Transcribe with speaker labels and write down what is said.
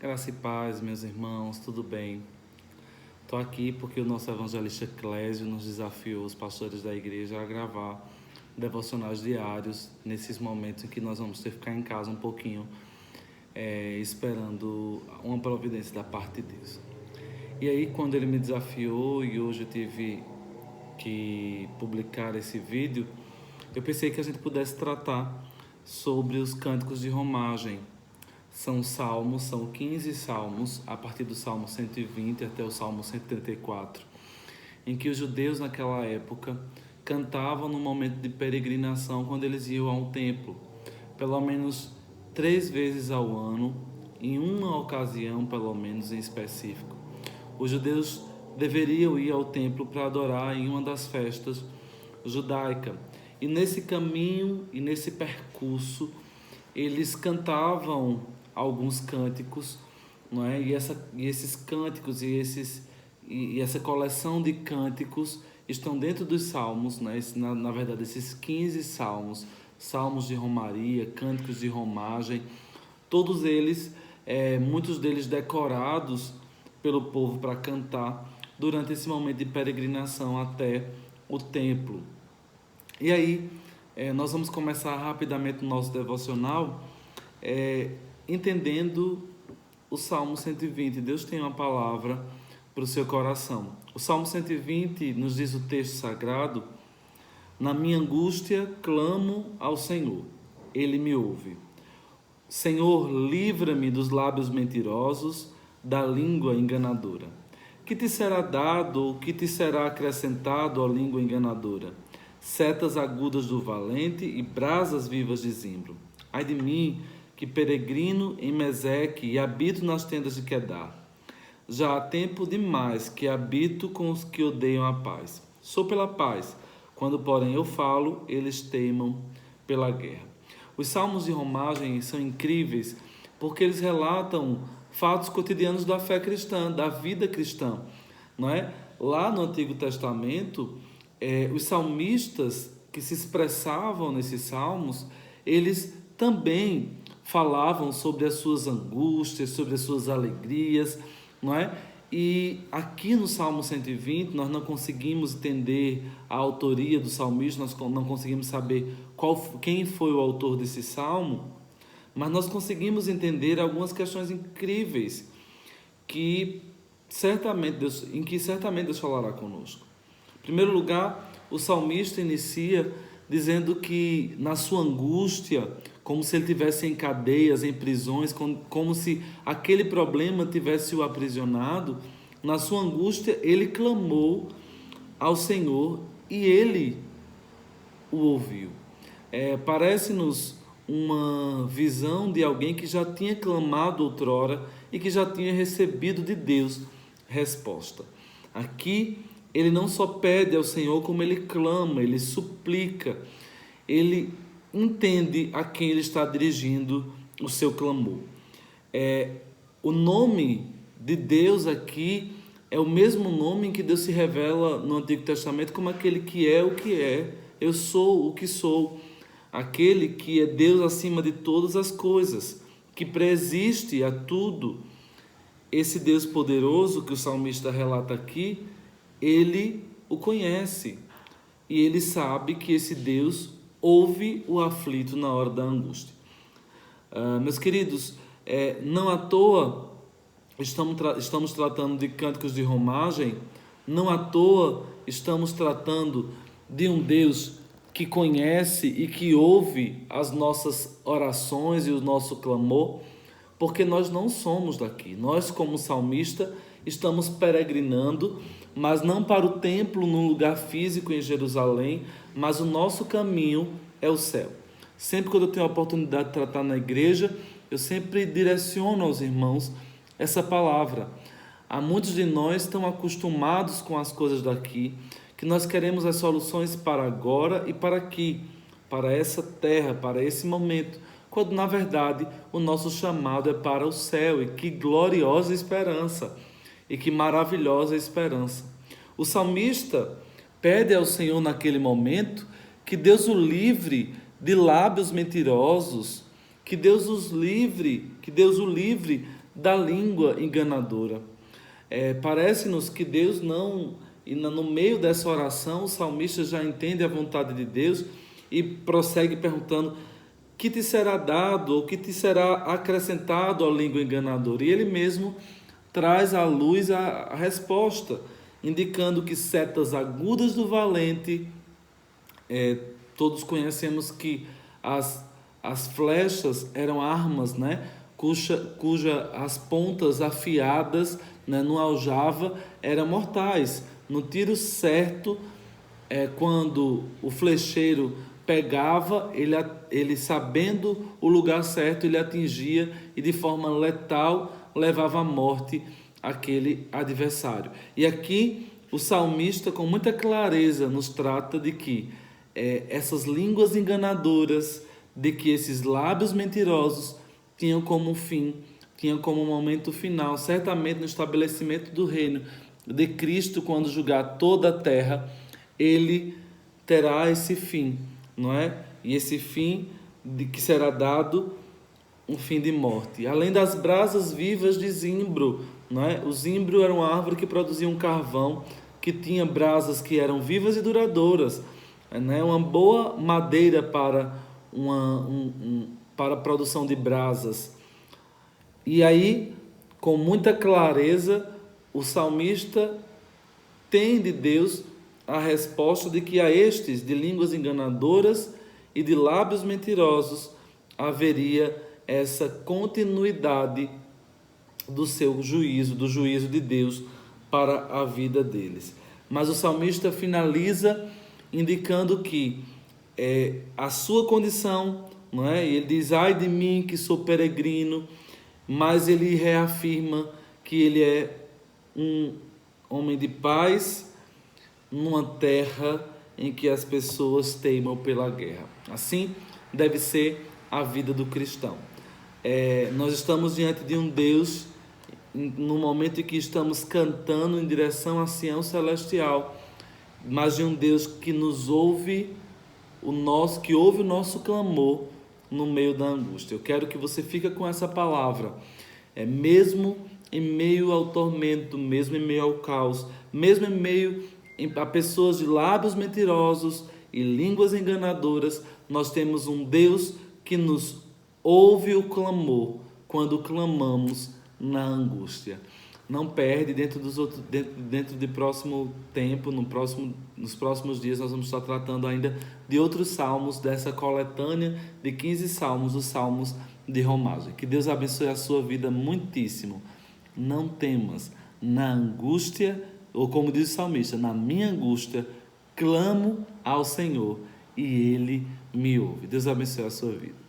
Speaker 1: Graça e paz, meus irmãos, tudo bem? Estou aqui porque o nosso evangelista Clésio nos desafiou, os pastores da igreja, a gravar devocionais diários nesses momentos em que nós vamos ter que ficar em casa um pouquinho, esperando uma providência da parte de Deus. E aí, quando ele me desafiou e hoje eu tive que publicar esse vídeo, eu pensei que a gente pudesse tratar sobre os cânticos de romagem. São salmos, são 15 salmos, a partir do Salmo 120 até o Salmo 134, em que os judeus naquela época cantavam no momento de peregrinação quando eles iam ao templo, pelo menos 3 vezes ao ano, em uma ocasião pelo menos em específico. Os judeus deveriam ir ao templo para adorar em uma das festas judaicas. E nesse caminho e nesse percurso, eles cantavam alguns cânticos, não é? E esses cânticos e essa coleção de cânticos estão dentro dos salmos, né? Na verdade, esses 15 salmos, salmos de romaria, cânticos de romagem, todos eles, muitos deles decorados pelo povo para cantar durante esse momento de peregrinação até o templo. E aí, nós vamos começar rapidamente o nosso devocional, entendendo o Salmo 120. Deus tem uma palavra para o seu coração. O Salmo 120 nos diz o texto sagrado: na minha angústia clamo ao Senhor, Ele me ouve. Senhor, livra-me dos lábios mentirosos, da língua enganadora. Que te será dado ou que te será acrescentado, ó língua enganadora? Setas agudas do valente e brasas vivas de zimbro. Ai de mim, que peregrino em Meseque e habito nas tendas de Quedar. Já há tempo demais que habito com os que odeiam a paz. Sou pela paz, quando porém eu falo, eles teimam pela guerra. Os salmos de romagem são incríveis porque eles relatam fatos cotidianos da fé cristã, da vida cristã, não é? Lá no Antigo Testamento, os salmistas que se expressavam nesses salmos, eles também falavam sobre as suas angústias, sobre as suas alegrias, não é? E aqui no Salmo 120 nós não conseguimos entender a autoria do salmista, nós não conseguimos saber quem foi o autor desse salmo, mas nós conseguimos entender algumas questões incríveis em que certamente Deus falará conosco. Em primeiro lugar, o salmista inicia dizendo que na sua angústia, como se ele estivesse em cadeias, em prisões, como se aquele problema tivesse o aprisionado, na sua angústia ele clamou ao Senhor e Ele o ouviu. Parece-nos uma visão de alguém que já tinha clamado outrora e que já tinha recebido de Deus resposta. Aqui ele não só pede ao Senhor, como ele clama, ele suplica, ele entende a quem ele está dirigindo o seu clamor. O nome de Deus aqui é o mesmo nome em que Deus se revela no Antigo Testamento como aquele que é o que é, eu sou o que sou, aquele que é Deus acima de todas as coisas, que preexiste a tudo. Esse Deus poderoso que o salmista relata aqui, ele o conhece e ele sabe que esse Deus ouve o aflito na hora da angústia. Meus queridos, não à toa estamos tratando de cânticos de romagem, não à toa estamos tratando de um Deus que conhece e que ouve as nossas orações e o nosso clamor, porque nós não somos daqui. Nós, como salmista, estamos peregrinando, mas não para o templo num lugar físico em Jerusalém, mas o nosso caminho é o céu. Sempre quando eu tenho a oportunidade de tratar na igreja, eu sempre direciono aos irmãos essa palavra. Há muitos de nós estão acostumados com as coisas daqui, que nós queremos as soluções para agora e para aqui, para essa terra, para esse momento, quando na verdade o nosso chamado é para o céu. E que gloriosa esperança, e que maravilhosa esperança. O salmista pede ao Senhor naquele momento que Deus o livre de lábios mentirosos, que Deus o livre da língua enganadora. Parece-nos que Deus não... E no meio dessa oração, o salmista já entende a vontade de Deus e prossegue perguntando: que te será dado ou que te será acrescentado à língua enganadora? E ele mesmo traz à luz a resposta, indicando que setas agudas do valente, todos conhecemos que as flechas eram armas, né? Cuja as pontas afiadas, né, no aljava, eram mortais. No tiro certo, quando o flecheiro pegava, ele sabendo o lugar certo, ele atingia e de forma letal levava à morte aquele adversário. E aqui o salmista, com muita clareza, nos trata de que essas línguas enganadoras, de que esses lábios mentirosos tinham como fim, tinham como momento final, certamente no estabelecimento do reino de Cristo, quando julgar toda a terra, ele terá esse fim, não é? E esse fim de que será dado um fim de morte. Além das brasas vivas de zimbro, não é? O zimbro era uma árvore que produzia um carvão que tinha brasas que eram vivas e duradouras, né? Uma boa madeira para para a produção de brasas. E aí, com muita clareza, o salmista tem de Deus a resposta de que a estes de línguas enganadoras e de lábios mentirosos haveria essa continuidade do seu juízo, do juízo de Deus para a vida deles. Mas o salmista finaliza indicando que a sua condição, não é? Ele diz: ai de mim que sou peregrino, mas ele reafirma que ele é um homem de paz numa terra em que as pessoas teimam pela guerra. Assim deve ser a vida do cristão. Nós estamos diante de um Deus, no momento em que estamos cantando em direção a Sião celestial, mas de um Deus que nos ouve, que ouve o nosso clamor no meio da angústia. Eu quero que você fique com essa palavra. Mesmo em meio ao tormento, mesmo em meio ao caos, mesmo em meio a pessoas de lábios mentirosos e línguas enganadoras, nós temos um Deus que nos ouve o clamor quando clamamos na angústia. Não perde, dentro de próximo tempo, nos próximos dias, nós vamos estar tratando ainda de outros salmos, dessa coletânea de 15 salmos, os salmos de romagem. Que Deus abençoe a sua vida muitíssimo. Não temas, na angústia, ou como diz o salmista, na minha angústia, clamo ao Senhor e Ele me ouve. Deus abençoe a sua vida.